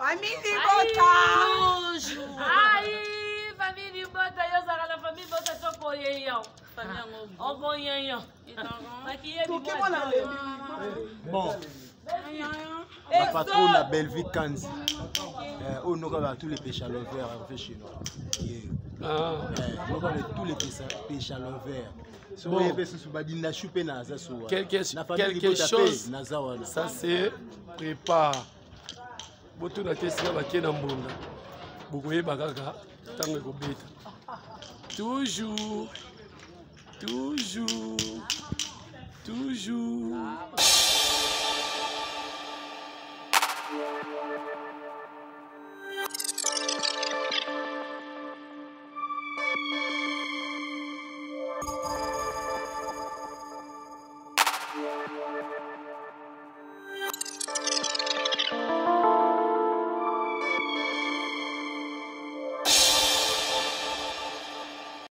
Famille Bota. Toujours. Aïe, famille Bota, yo ça la famille Bota to koyeyo. On koyeyo. Bon. La patronne la belle vie Kanzi. On a tous les péchés à l'envers en fait chez nous. On a tous les péchés à l'envers. Quelque chose, ça se prépare. Boto na tesi ba kena mbunda. Bokoye bakaka tango kobeta. Toujours.